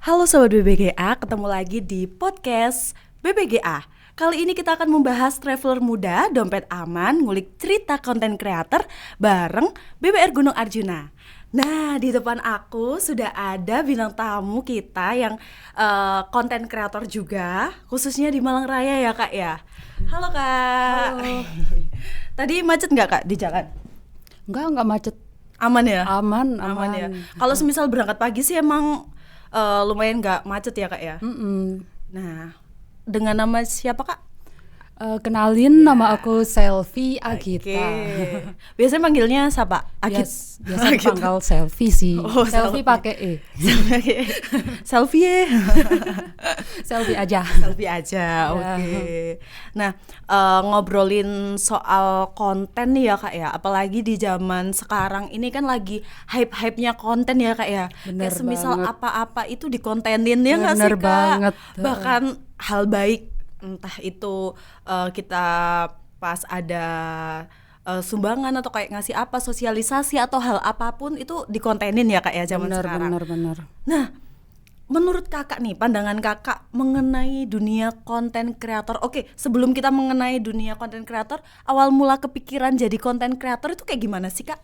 Halo Sobat BBGA, ketemu lagi di podcast BBGA. Kali ini kita akan membahas traveler muda, dompet aman, ngulik cerita konten kreator bareng BBR Gunung Arjuna. Nah, di depan aku sudah ada bintang tamu kita yang konten kreator juga, khususnya di Malang Raya ya Kak ya. Halo Kak. Halo. Tadi macet nggak Kak di jalan? Enggak macet. Aman ya? Aman. Ya. Kalau semisal berangkat pagi sih emang lumayan nggak macet ya Kak ya? Nah, dengan nama siapa Kak? Kenalin, nama aku Selvi Agita. Oke. Biasanya manggilnya siapa? Agit. Biasa dipanggil Selvi sih. Oh, Selvi pakai E. Selfie ya. Selvi aja. Selfie aja. Oke. Nah, ngobrolin soal konten nih ya Kak ya. Apalagi di zaman sekarang ini kan lagi hype-hypenya konten ya Kak ya. Bener kayak semisal banget. apa-apa itu dikontenin ya nggak sih Bener Kak? banget. Bahkan hal baik, entah itu kita pas ada sumbangan atau kayak ngasih apa, sosialisasi atau hal apapun itu dikontenin ya Kak ya zaman sekarang. Bener. Nah, menurut Kakak nih, pandangan Kakak mengenai dunia konten kreator. Oke, sebelum kita mengenai dunia konten kreator, awal mula kepikiran jadi konten kreator itu kayak gimana sih Kak?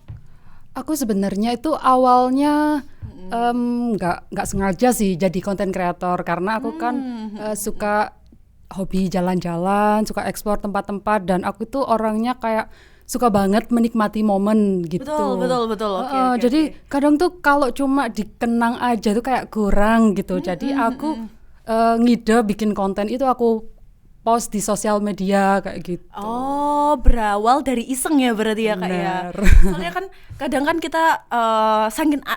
Aku sebenarnya itu awalnya nggak sengaja sih jadi konten kreator karena aku kan suka hobi jalan-jalan, suka eksplor tempat-tempat, dan aku tuh orangnya kayak suka banget menikmati momen gitu. Betul. Oke. Jadi kadang tuh kalau cuma dikenang aja tuh kayak kurang gitu. Jadi aku ngide bikin konten itu aku post di sosial media kayak gitu. Oh, berawal dari iseng ya berarti ya Kak ya. Bener. Soalnya kan kadang kan kita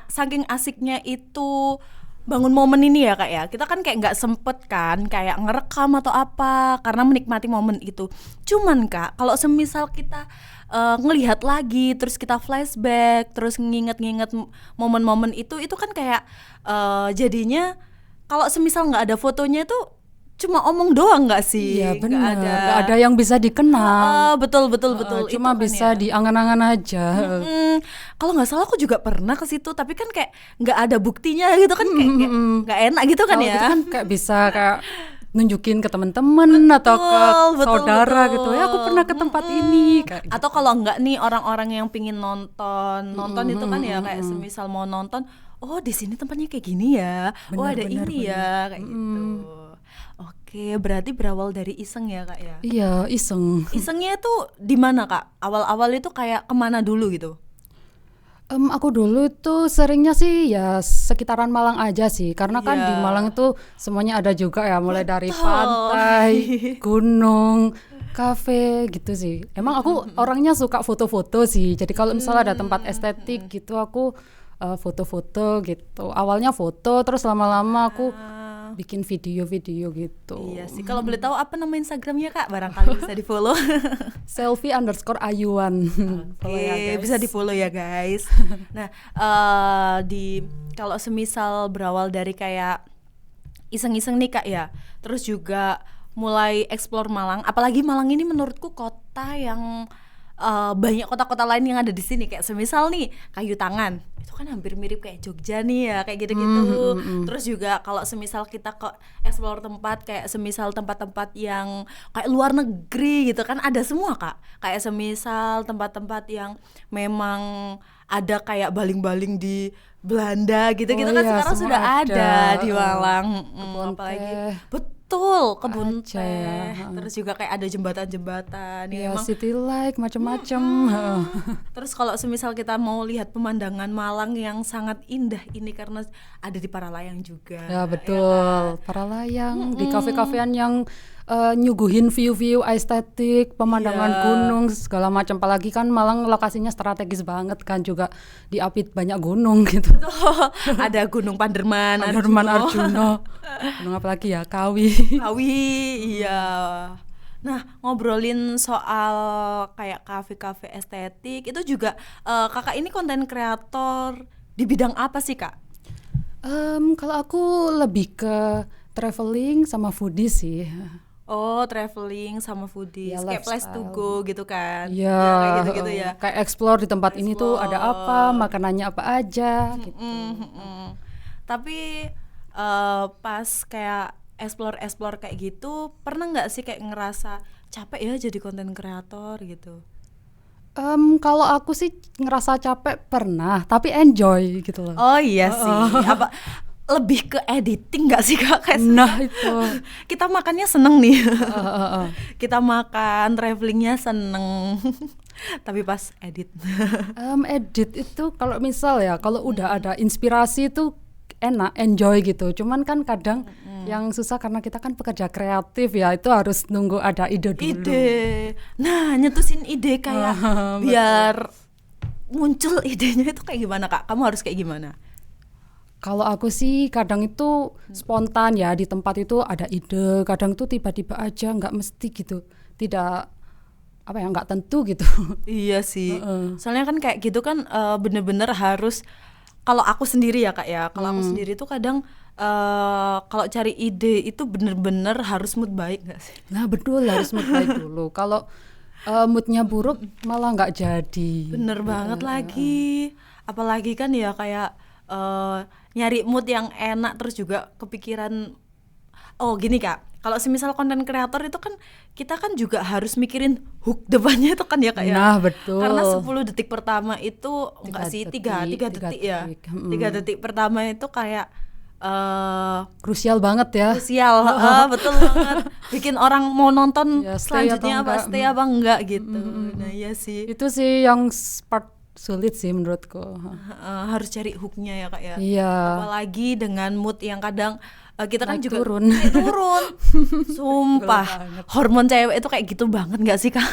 saking asiknya itu bangun momen ini ya Kak ya. Kita kan kayak nggak sempet kan kayak ngerekam atau apa karena menikmati momen itu. Cuman Kak, kalau semisal kita ngelihat lagi terus kita flashback terus nginget-nginget momen-momen itu kan kayak jadinya kalau semisal nggak ada fotonya itu cuma omong doang nggak sih? Iya benar. Nggak ada yang bisa dikenang. Betul. Cuma itu bisa kan ya. diangan-angan aja. Kalau nggak salah aku juga pernah ke situ, tapi kan kayak nggak ada buktinya gitu kan, kayak nggak enak gitu kan Kalau ya. gitu kan kayak bisa kayak nunjukin ke teman-teman atau ke saudara gitu. Ya aku pernah ke tempat ini kayak gitu. Atau kalau nggak nih orang-orang yang pingin nonton itu kan ya kayak semisal mau nonton, oh di sini tempatnya kayak gini ya, oh ada ini ya kayak gitu. Oke, berarti berawal dari iseng ya Kak ya. Iya, iseng. Isengnya tuh di mana Kak? Awal-awal itu kayak kemana dulu gitu? Aku dulu itu seringnya sih ya sekitaran Malang aja sih, karena kan di Malang itu semuanya ada juga ya, mulai dari pantai, gunung, kafe gitu sih. Emang aku orangnya suka foto-foto sih, jadi kalau misalnya ada tempat estetik gitu aku foto-foto gitu. Awalnya foto, terus lama-lama aku bikin video-video gitu. Iya sih, kalau boleh tahu apa nama Instagramnya Kak? Barangkali bisa di follow. Selvi_Ayuan. Oke, bisa di follow ya guys. Nah, kalau semisal berawal dari kayak iseng-iseng nih Kak ya, terus juga mulai explore Malang. Apalagi Malang ini menurutku kota yang banyak kota-kota lain yang ada di sini, kayak semisal nih Kayu Tangan itu kan hampir mirip kayak Jogja nih ya, kayak gitu-gitu. Terus juga kalau semisal kita ke explore tempat kayak semisal tempat-tempat yang kayak luar negeri gitu kan ada semua Kak, kayak semisal tempat-tempat yang memang ada kayak baling-baling di Belanda gitu-gitu kan sekarang semua sudah ada di Malang. Kebun Apalagi teh. betul kebun Aja teh, ya. terus juga kayak ada jembatan-jembatan Ya, emang. city like macam-macam. Terus kalau semisal kita mau lihat pemandangan Malang yang sangat indah ini karena ada di Paralayang juga. Ya betul, para layang di kafe-kafean yang nyuguhin view-view estetik, pemandangan gunung segala macam. Apalagi kan Malang lokasinya strategis banget kan, juga diapit banyak gunung gitu. Ada Gunung Panderman, Arjuna, gunung apa lagi ya, Kawi. Kawi, iya. Nah, ngobrolin soal kayak kafe-kafe estetik itu juga Kakak ini konten kreator di bidang apa sih Kak? Kalau aku lebih ke traveling sama foodie sih. Oh, traveling sama foodies, Ya, kayak place to lifestyle. go gitu kan? Iya, Ya, kayak gitu-gitu ya. kayak explore di tempat ini tuh ada apa, makanannya apa aja gitu. Tapi pas kayak explore kayak gitu, pernah nggak sih kayak ngerasa capek ya jadi konten kreator gitu? Kalau aku sih ngerasa capek pernah, tapi enjoy gitu loh. Oh iya sih, apa lebih ke editing nggak sih Kak? Kayak Nah itu. kita makannya seneng nih, Uh. kita makan travelingnya seneng, tapi pas edit, Edit itu kalau misal ya, kalau udah ada inspirasi itu enak, enjoy gitu. Cuman kan kadang yang susah karena kita kan pekerja kreatif ya, itu harus nunggu ada ide dulu. ide, nah nyetusin ide kayak biar muncul idenya itu kayak gimana Kak? Kamu harus kayak gimana? Kalau aku sih kadang itu spontan ya, di tempat itu ada ide, kadang tuh tiba-tiba aja, nggak mesti gitu, tidak apa ya, nggak tentu gitu. Iya sih, soalnya kan kayak gitu kan bener-bener harus, kalau aku sendiri ya Kak ya, kalau aku sendiri tuh kadang kalau cari ide itu bener-bener harus mood baik gak sih? Nah betul, harus mood baik dulu. Kalau moodnya buruk malah nggak jadi. Bener banget lagi, apalagi kan ya kayak nyari mood yang enak terus juga kepikiran. Oh gini Kak, kalau semisal konten kreator itu kan kita kan juga harus mikirin hook depannya itu kan ya Kak ya. Nah betul. Karena 10 detik pertama itu enggak sih, 3 tiga detik ya. detik. 3 detik pertama itu kayak Krusial banget ya. krusial, betul banget. Bikin orang mau nonton Ya, stay selanjutnya atau apa, enggak. stay apa enggak gitu. Nah iya sih. Itu sih yang part sulit sih menurutku. Harus cari hooknya ya Kak ya. Iya. Apalagi dengan mood yang kadang kita kan Naik juga turun. naik turun. Sumpah, hormon cewek itu kayak gitu banget nggak sih Kak?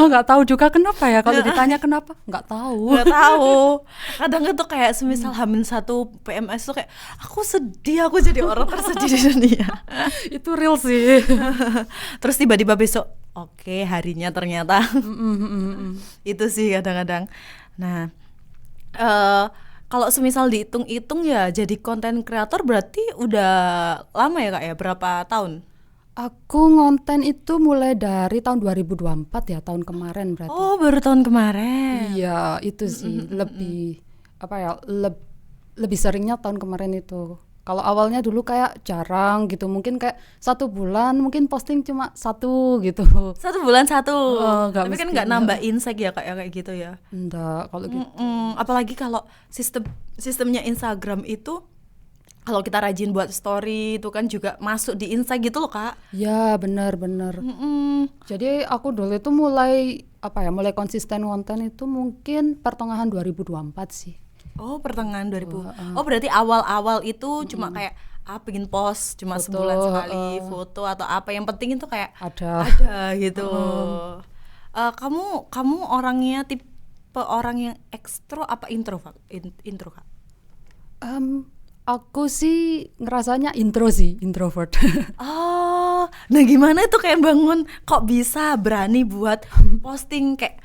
Nggak tahu juga kenapa ya, kalau ditanya kenapa nggak tahu. Nggak tahu. Kadang itu kayak semisal H-1 PMS tuh kayak aku sedih, aku jadi orang tersedih di dunia. Itu real sih. Terus tiba-tiba besok, oke, harinya ternyata itu sih kadang-kadang. Nah, kalau semisal dihitung-hitung ya jadi konten kreator berarti udah lama ya Kak ya? Berapa tahun? Aku ngonten itu mulai dari tahun 2024 ya, tahun kemarin berarti. Oh, baru tahun kemarin. Iya, itu sih lebih apa ya, lebih seringnya tahun kemarin itu. Kalau awalnya dulu kayak jarang gitu, mungkin kayak 1 bulan mungkin posting cuma 1 gitu. 1 bulan 1. Nggak Tapi kan mesti, nggak nambah insight ya Kak ya kayak gitu ya. Enggak, kalau gitu. Apalagi kalau sistemnya Instagram itu kalau kita rajin buat story itu kan juga masuk di insight gitu loh Kak. Ya, benar-benar. Jadi aku dulu itu mulai apa ya, mulai konsisten konten itu mungkin pertengahan 2024 sih. Oh, pertengahan 2000. Oh, berarti awal-awal itu cuma kayak bikin post cuma Foto, sebulan sekali, foto atau apa, yang penting itu kayak Ada. gitu. Kamu orangnya tipe orang yang ekstro apa intro Kak? Aku sih ngerasanya intro sih, introvert. Oh, nah gimana itu kayak bangun kok bisa berani buat posting kayak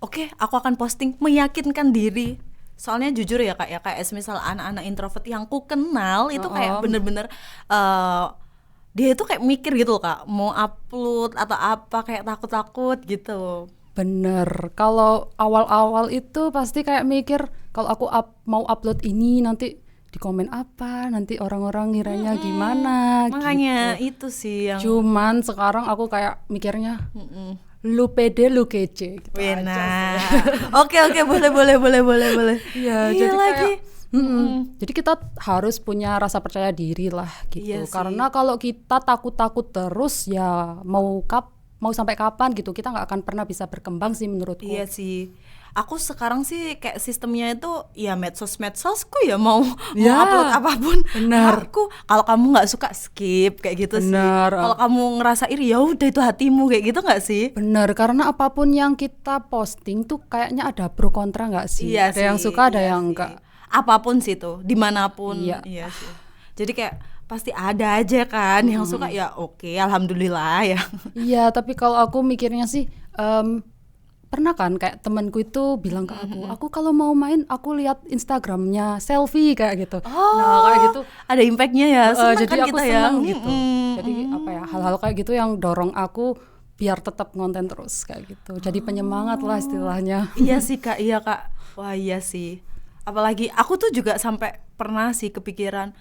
oke, aku akan posting, meyakinkan diri. Soalnya jujur ya Kak ya, kayak misal anak-anak introvert yang ku kenal itu kayak bener-bener dia itu kayak mikir gitu loh Kak, mau upload atau apa kayak takut-takut gitu. Bener, kalau awal-awal itu pasti kayak mikir kalau aku mau upload ini nanti di komen apa, nanti orang-orang ngiranya gimana. Makanya gitu. itu sih yang Cuman sekarang aku kayak mikirnya lu pede lu kece gitu aja nah. sih. Oke, boleh. Iya, Iya jadi lagi. jadi kita harus punya rasa percaya diri lah gitu. Iya sih. Karena kalau kita takut-takut terus ya mau sampai kapan gitu, kita nggak akan pernah bisa berkembang sih menurutku. Iya sih. Aku sekarang sih kayak sistemnya itu ya medsosku ya mau Ya, upload apapun. benar. Aku kalau kamu nggak suka skip kayak gitu sih. Benar. Kalau kamu ngerasa iri ya udah itu hatimu kayak gitu nggak sih? Bener, karena apapun yang kita posting tuh kayaknya ada pro kontra nggak sih? Iya Ada yang sih, suka, ada iya yang sih. enggak. Apapun sih tuh, dimanapun. Iya. Sih. Jadi kayak pasti ada aja kan yang suka ya oke, alhamdulillah ya. Iya, tapi kalau aku mikirnya sih pernah kan kayak temanku itu bilang ke aku kalau mau main aku lihat Instagramnya selfie kayak gitu. Nah kayak gitu. Ada impactnya ya. Senang Jadi kan aku kita senang ya. gitu. Jadi apa ya, hal-hal kayak gitu yang dorong aku biar tetap ngonten terus kayak gitu. Jadi penyemangat lah istilahnya. Iya sih Kak, iya Kak. Wah iya sih. Apalagi aku tuh juga sampai pernah sih kepikiran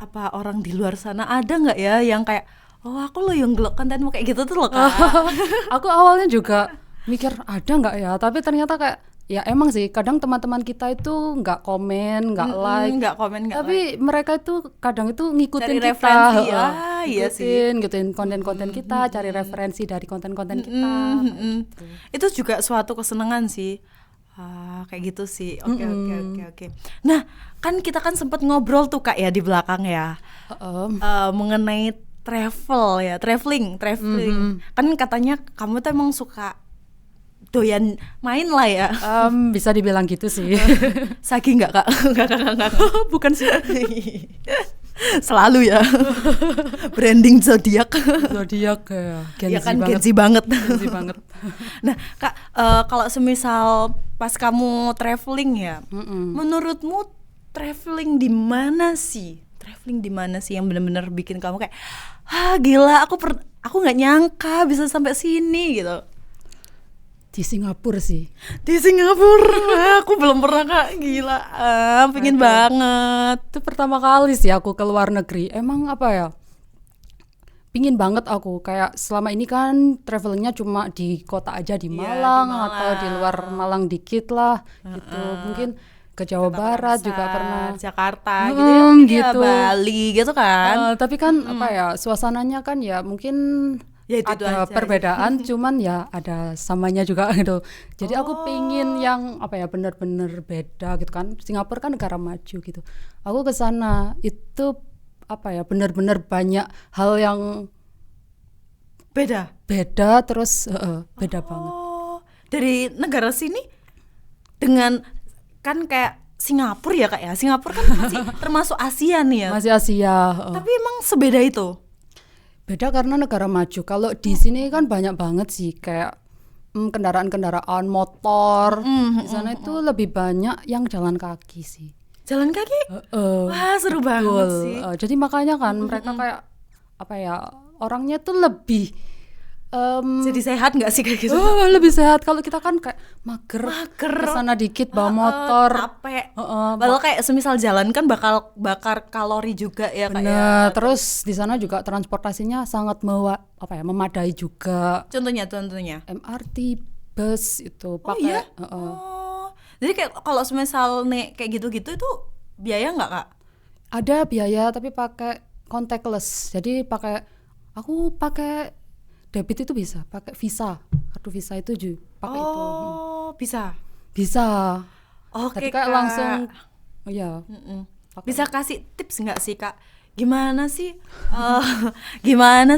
apa orang di luar sana ada nggak ya yang kayak oh aku loh yang gelok kontenmu kayak gitu tuh loh Kak. Aku awalnya juga mikir ada nggak ya, tapi ternyata kayak ya emang sih kadang teman-teman kita itu nggak komen, nggak like, nggak komen nggak tapi like. mereka itu kadang itu ngikutin Cari kita, referensi. heeh. Iya sih. ngikutin konten-konten kita, cari referensi dari konten-konten kita. Gitu. Itu juga suatu kesenangan sih. Kayak gitu sih. Oke. Nah, kan kita kan sempat ngobrol tuh Kak ya di belakang ya. Mengenai traveling. Kan katanya kamu tuh emang suka doyan main lah ya. Bisa dibilang gitu sih. Saking nggak Kak? Nggak. Bukan sih. Selalu ya. Branding zodiak. Zodiak ya. Ya kan Gen Z banget. Gen Z banget. Nah Kak, kalau semisal pas kamu traveling ya, menurutmu traveling di mana sih? Traveling di mana sih yang benar-benar bikin kamu kayak, gila, aku nggak nyangka bisa sampai sini gitu. Di Singapura sih. Di Singapura, aku belum pernah Kak, gila, pengen banget. Itu pertama kali sih aku ke luar negeri. Emang apa ya? Pingin banget aku, kayak selama ini kan travelingnya cuma di kota aja, di Malang, atau di luar Malang dikit lah gitu. Mungkin ke Jawa Barat juga pernah, Jakarta gitu ya, gitu. Ya, Bali gitu kan. Tapi kan apa ya, suasananya kan ya mungkin ya, itu ada aja, perbedaan, cuman ya ada samanya juga gitu. Jadi aku pingin yang apa ya, benar-benar beda gitu kan. Singapura kan negara maju gitu. Aku ke sana itu apa ya, benar-benar banyak hal yang beda terus beda banget. Dari negara sini dengan kan kayak Singapura ya Kak ya. Singapura kan masih termasuk Asia nih ya. Masih Asia. Tapi emang sebeda itu. Beda karena negara maju. Kalau di sini kan banyak banget sih kayak kendaraan-kendaraan motor. Di sana itu lebih banyak yang jalan kaki sih. Jalan kaki? Wah, seru banget sih. Jadi makanya kan mereka kayak apa ya, orangnya tuh lebih jadi sehat nggak sih kayak gitu? Lebih sehat. Kalau kita kan kayak mager. Kesana dikit bawa motor, capek. Padahal kayak semisal jalan kan bakar kalori juga ya Kak. Bener. Terus di sana juga transportasinya sangat memadai juga. Contohnya MRT, bus itu pakai. Jadi kayak kalau semisal nih kayak gitu-gitu itu biaya nggak Kak? Ada biaya tapi pakai contactless. Jadi aku pakai debit itu bisa, pakai Visa, kartu Visa itu juga pakai itu. Bisa. Oke, jadi kayak Kak. Langsung, Bisa kasih tips nggak sih Kak? Gimana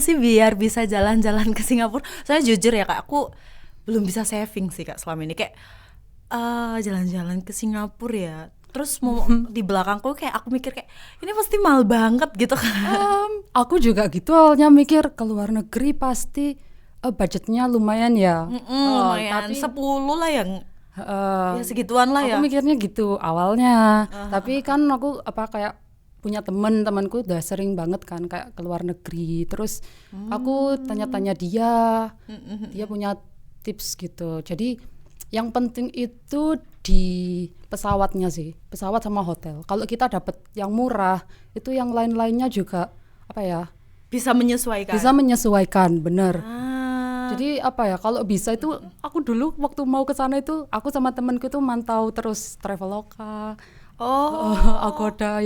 sih biar bisa jalan-jalan ke Singapura? Saya jujur ya Kak, aku belum bisa saving sih Kak selama ini, kayak jalan-jalan ke Singapura ya. Terus mau di belakangku kayak aku mikir kayak ini pasti mahal banget gitu kan. Aku juga gitu awalnya mikir ke luar negeri pasti budgetnya lumayan ya. Lumayan, tapi 10 lah yang ya segituan lah ya. Aku mikirnya gitu awalnya. Tapi kan aku kayak punya temanku udah sering banget kan kayak ke luar negeri. Terus aku tanya-tanya dia punya tips gitu. Jadi yang penting itu di pesawatnya sih, pesawat sama hotel. Kalau kita dapat yang murah, itu yang lain-lainnya juga bisa menyesuaikan. Bener. Jadi kalau bisa itu aku dulu waktu mau ke sana itu aku sama temanku itu mantau terus Traveloka, Agoda,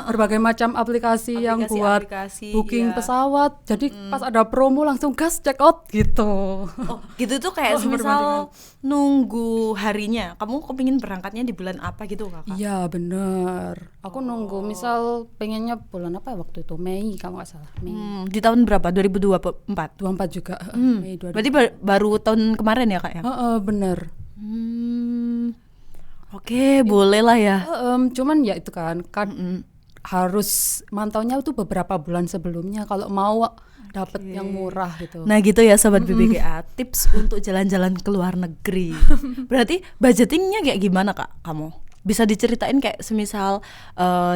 berbagai macam aplikasi yang buat booking pesawat. Jadi pas ada promo langsung gas check out gitu. Gitu tuh kayak misal nunggu harinya. Kamu kepingin berangkatnya di bulan apa gitu Kakak? Iya bener. Aku nunggu misal pengennya bulan apa waktu itu, Mei kalau nggak salah. Mei. Di tahun berapa? 2024? 24 juga. Mei 2024. Berarti baru tahun kemarin ya Kak ya? Bener. Oke, boleh lah ya. Cuman ya itu kan harus mantaunya tuh beberapa bulan sebelumnya kalau mau dapat yang murah gitu. Nah gitu ya Sobat BBGA, tips untuk jalan-jalan ke luar negeri. Berarti budgetingnya kayak gimana Kak kamu? Bisa diceritain kayak semisal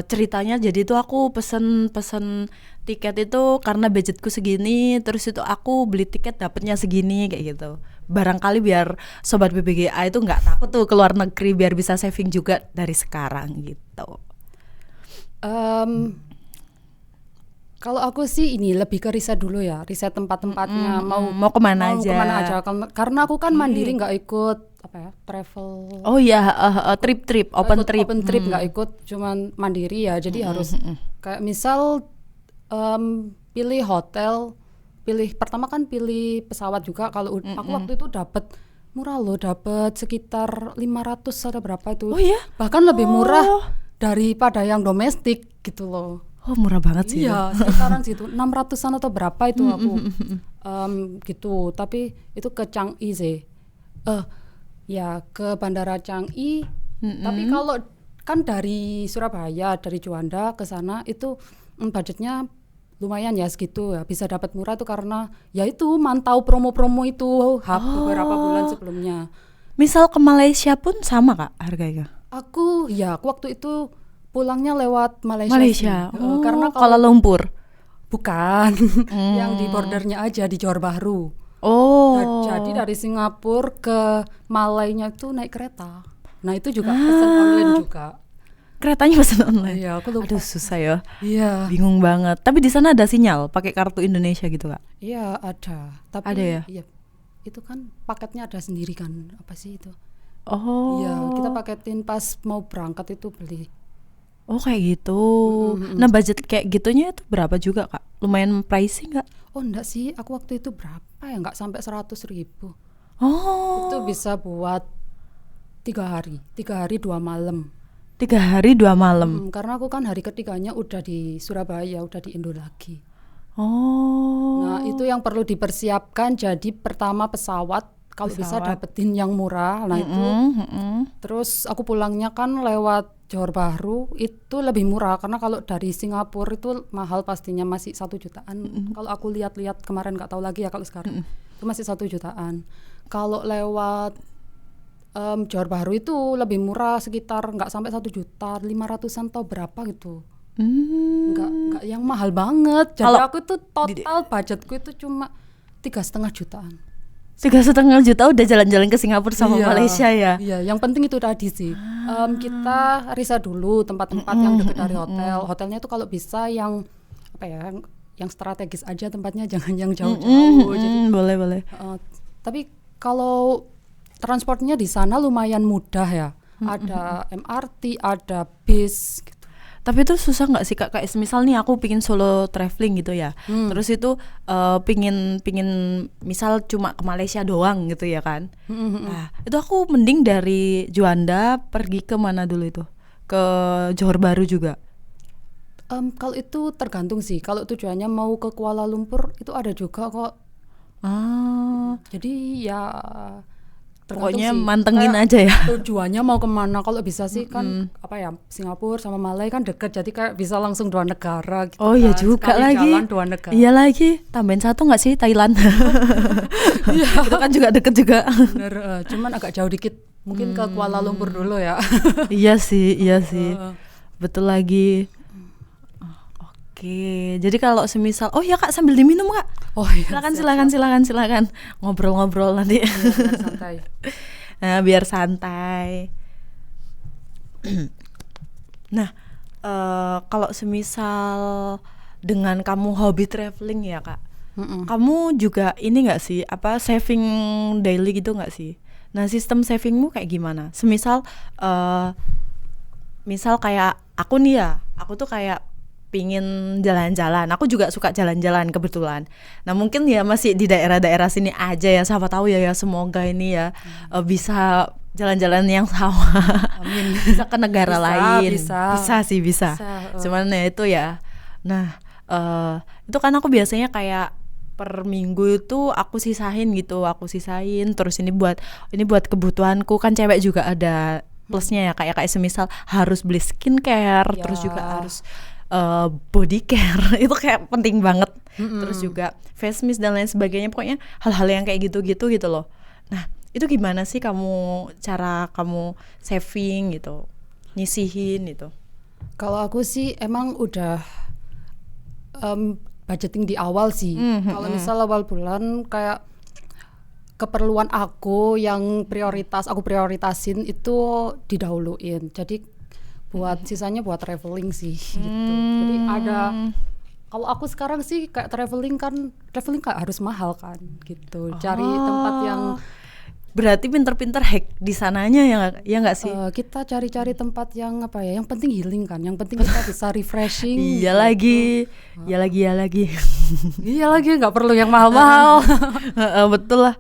ceritanya jadi tuh aku pesen tiket itu karena budgetku segini, terus itu aku beli tiket dapatnya segini kayak gitu. Barangkali biar Sobat BBGA itu nggak takut tuh ke luar negeri, biar bisa saving juga dari sekarang gitu. Kalau aku sih ini lebih ke riset dulu ya, riset tempat-tempatnya mau kemana aja. Karena aku kan mandiri nggak ikut apa ya travel. Oh ya, trip open trip. Open trip nggak ikut, cuman mandiri ya. Jadi harus kayak misal pilih hotel, pertama kan pilih pesawat juga. Kalau aku waktu itu dapat murah loh, dapat sekitar 500 atau berapa itu. Oh ya? Bahkan lebih murah daripada yang domestik gitu loh. Oh murah banget sih. Iya, sekitaran situ 600-an atau berapa itu aku gitu. Tapi itu ke Changi sih. Ya ke Bandara Changi. Tapi kalau kan dari Surabaya, dari Juanda ke sana itu budgetnya lumayan ya segitu ya. Bisa dapat murah tuh karena ya itu mantau promo-promo itu beberapa bulan sebelumnya. Misal ke Malaysia pun sama Kak harganya? Aku waktu itu pulangnya lewat Malaysia. Karena Kuala Lumpur. Bukan, yang di bordernya aja di Johor Bahru. Jadi dari Singapura ke Malaynya itu naik kereta. Nah itu juga pesan online juga. Keretanya pesan online? Iya, aku lupa. Aduh susah ya. Iya. Bingung banget. Tapi di sana ada sinyal pakai kartu Indonesia gitu Kak? Iya ada. Tapi ada ya? Iya, itu kan paketnya ada sendiri kan. Apa sih itu? Oh. Iya, kita paketin pas mau berangkat itu beli. Oh kayak gitu. Nah budget kayak gitunya itu berapa juga Kak? Lumayan pricey nggak? Oh enggak sih, aku waktu itu berapa ya, nggak sampai 100.000. Oh. Itu bisa buat 3 hari 2 malam. 3 hari 2 malam. Karena aku kan hari ketiganya udah di Surabaya, udah di Indo lagi. Oh. Nah itu yang perlu dipersiapkan. Jadi pertama pesawat. Kalau bisa dapetin yang murah. Nah itu terus aku pulangnya kan lewat Johor Bahru, itu lebih murah karena kalau dari Singapura itu mahal pastinya, masih 1 jutaan. Kalau aku lihat-lihat kemarin, nggak tahu lagi ya kalau sekarang itu masih 1 jutaan. Kalau lewat Johor Bahru itu lebih murah, sekitar nggak sampai 1 juta, 500-an atau berapa gitu. Nggak yang mahal banget. Jadi aku tuh total budgetku itu cuma 3,5 jutaan. 3,5 juta udah jalan-jalan ke Singapura sama Malaysia ya? Iya, yang penting itu tadi sih. Kita riset dulu tempat-tempat yang dekat dari hotel. Hotelnya itu kalau bisa yang apa ya, yang strategis aja tempatnya, jangan yang jauh-jauh. Jadi boleh. Tapi kalau transportnya di sana lumayan mudah ya. Ada MRT, ada bis gitu. Tapi itu susah nggak sih Kak? Kayak misal nih aku pingin solo traveling gitu ya. Terus itu pingin misal cuma ke Malaysia doang gitu ya kan. Nah itu aku mending dari Juanda pergi ke mana dulu itu? Ke Johor Bahru juga? Kalau itu tergantung sih. Kalau tujuannya mau ke Kuala Lumpur itu ada juga kok. Jadi ya pokoknya mantengin aja ya. Tujuannya mau kemana? Kalau bisa sih kan apa ya, Singapura sama Malai kan deket, jadi kayak bisa langsung 2 negara gitu. Oh iya juga lagi. Jalan 2 negara. Iya lagi. Tambahin 1 nggak sih Thailand? Itu kan juga deket juga. Bener, cuman agak jauh dikit. Mungkin ke Kuala Lumpur dulu ya. Iya sih. Betul lagi. Oke, jadi kalau semisal, oh ya Kak sambil diminum Kak. Oh iya. Silakan. Ngobrol-ngobrol nanti. Biar santai. Nah, biar santai. Nah, kalau semisal dengan kamu hobi traveling ya Kak, kamu juga ini nggak sih, apa saving daily gitu nggak sih? Nah, sistem savingmu kayak gimana? Semisal, misal kayak aku nih ya, aku tuh kayak pingin jalan-jalan. Aku juga suka jalan-jalan kebetulan. Nah mungkin ya masih di daerah-daerah sini aja ya. Siapa tahu ya semoga ini ya bisa jalan-jalan yang sama. Amin. Bisa ke negara lain. Bisa. Cuman ya itu ya. Nah itu kan aku biasanya kayak per minggu itu aku sisain gitu. Terus ini buat kebutuhanku, kan cewek juga ada plusnya ya kayak semisal harus beli skincare, terus juga harus body care. Itu kayak penting banget. Terus juga face mist dan lain sebagainya, pokoknya hal-hal yang kayak gitu-gitu gitu loh. Nah itu gimana sih cara kamu saving gitu, nyisihin gitu? Kalau aku sih emang udah budgeting di awal sih. Kalau misal awal bulan kayak keperluan aku yang aku prioritasin itu didahuluin. Jadi buat sisanya buat traveling sih gitu. Jadi Kalau aku sekarang sih kayak traveling kayak harus mahal kan gitu. Cari tempat yang Berarti pinter-pinter hack di sananya ya nggak sih? kita cari-cari tempat yang apa ya, yang penting healing kan, yang penting kita bisa refreshing. Iya gitu. lagi, iya lagi. Iya lagi, nggak perlu yang mahal-mahal. Betul lah,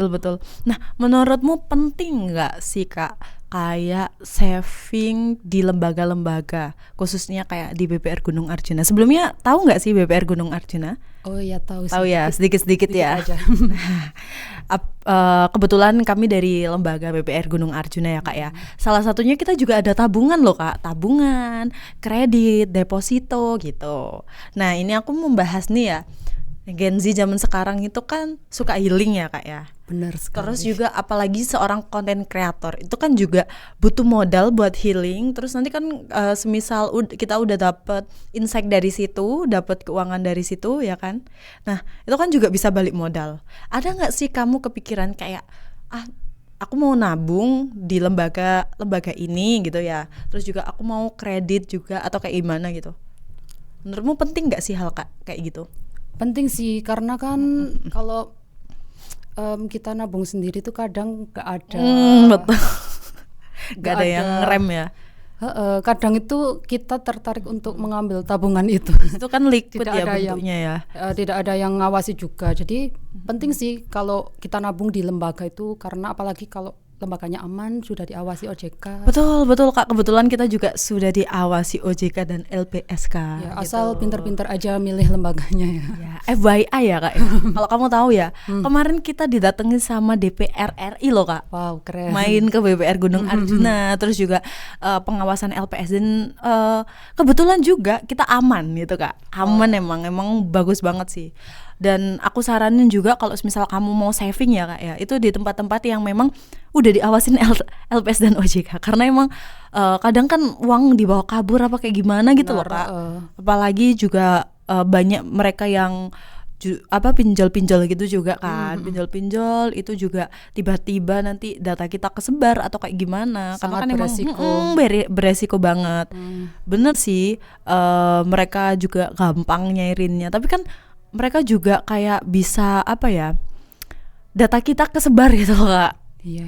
betul. Nah, menurutmu penting nggak sih Kak kayak saving di lembaga-lembaga, khususnya kayak di BPR Gunung Arjuna? Sebelumnya tahu nggak sih BPR Gunung Arjuna? Oh iya tahu Tahu ya, sedikit-sedikit ya. aja. Kebetulan kami dari lembaga BPR Gunung Arjuna ya Kak ya. Salah satunya kita juga ada tabungan loh Kak, tabungan, kredit, deposito gitu. Nah ini aku membahas nih ya, Gen Z zaman sekarang itu kan suka healing ya Kak ya. Benar sekali. Terus juga apalagi seorang konten kreator itu kan juga butuh modal buat healing. Terus nanti kan semisal kita udah dapet insight dari situ, dapet keuangan dari situ ya kan. Nah itu kan juga bisa balik modal. Ada nggak sih kamu kepikiran kayak aku mau nabung di lembaga ini gitu ya. Terus juga aku mau kredit juga atau kayak gimana gitu. Menurutmu penting nggak sih hal kayak gitu? Penting sih karena kan kalau kita nabung sendiri tuh kadang nggak ada. Betul. Nggak ada yang ngerem ya. Kadang itu kita tertarik untuk mengambil tabungan itu. Itu kan liquid Tidak ya ada bentuknya ya. Tidak ada yang ngawasi juga. Jadi penting sih kalau kita nabung di lembaga itu, karena apalagi kalau lembaganya aman, sudah diawasi OJK. Betul Kak, kebetulan kita juga sudah diawasi OJK dan LPSK Ya, gitu. asal pinter-pinter aja milih lembaganya ya. Ya, FYI ya Kak. Kalau kamu tahu ya, kemarin kita didatengin sama DPR RI loh Kak. Wow, keren. Main ke BPR Gunung Arjuna, terus juga pengawasan LPS dan kebetulan juga kita aman gitu Kak. Aman emang bagus banget sih. Dan aku saranin juga kalau misal kamu mau saving ya Kak ya, itu di tempat-tempat yang memang udah diawasin LPS dan OJK, karena emang kadang kan uang dibawa kabur apa kayak gimana gitu loh Kak. Apalagi juga banyak mereka yang pinjol-pinjol gitu juga kan. Pinjol-pinjol itu juga tiba-tiba nanti data kita kesebar atau kayak gimana. Sangat karena kan beresiko. emang beresiko banget. Bener sih, mereka juga gampang nyairinnya, tapi kan mereka juga kayak bisa data kita kesebar gitu loh Kak. Iya.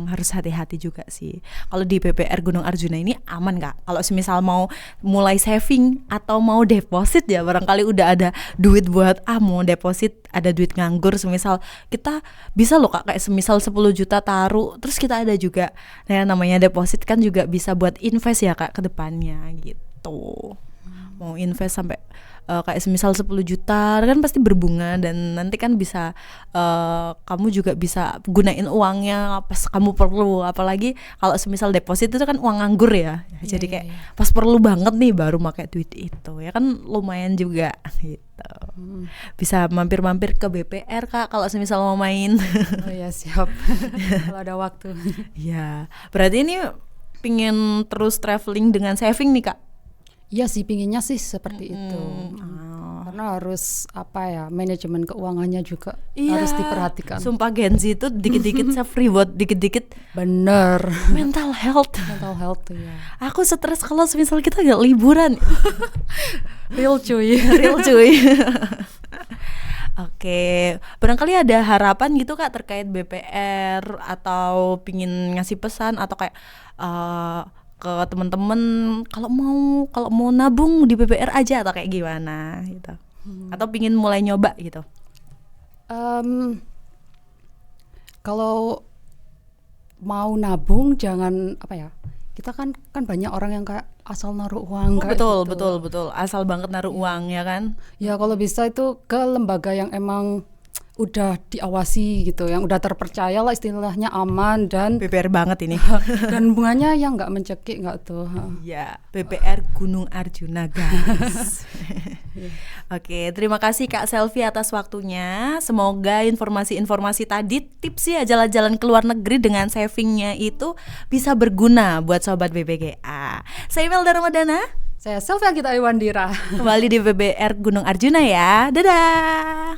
Harus hati-hati juga sih. Kalau di BPR Gunung Arjuna ini aman Kak. Kalau semisal mau mulai saving atau mau deposit ya, barangkali udah ada duit buat mau deposit, ada duit nganggur, semisal kita bisa loh Kak, kayak semisal 10 juta taruh, terus kita ada juga namanya deposit kan juga bisa buat invest ya Kak ke depannya gitu. Mau invest sampai kayak semisal 10 juta kan pasti berbunga, dan nanti kan bisa kamu juga bisa gunain uangnya pas kamu perlu. Apalagi kalau semisal deposit itu kan uang nganggur ya, jadi kayak pas perlu banget nih baru pakai duit itu ya kan, lumayan juga gitu. Bisa mampir-mampir ke BPR Kak kalau semisal mau main. Oh ya, siap. Kalau ada waktu. Ya, berarti ini pingin terus traveling dengan saving nih Kak? Iya sih, pinginnya sih seperti itu. Karena harus manajemen keuangannya juga harus diperhatikan. Sumpah Gen Z itu dikit-dikit self reward, dikit-dikit Bener. mental health. Mental health tuh ya. Aku stres kalau misal kita gak liburan. Real cuy. Real cuy. Oke, barangkali ada harapan gitu Kak terkait BPR, atau pingin ngasih pesan atau kayak ke teman-teman kalau mau nabung di BPR aja atau kayak gimana gitu, atau pingin mulai nyoba gitu. Kalau mau nabung jangan kita kan banyak orang yang kayak asal naruh uang kayak gitu. Betul, asal banget naruh uang ya kan. Ya kalau bisa itu ke lembaga yang emang udah diawasi gitu, yang udah terpercaya lah, istilahnya aman, dan BPR banget ini. dan bunganya yang nggak mencekik nggak tuh. Ya, BPR Gunung Arjuna guys. Oke, terima kasih Kak Selvi atas waktunya. Semoga informasi-informasi tadi, tips ya jalan-jalan ke luar negeri dengan savingnya itu bisa berguna buat sobat BBGA. Saya Imelda Ramadana. Saya Selvi Agita Iwandira. Kembali di BBR Gunung Arjuna ya. Dadah.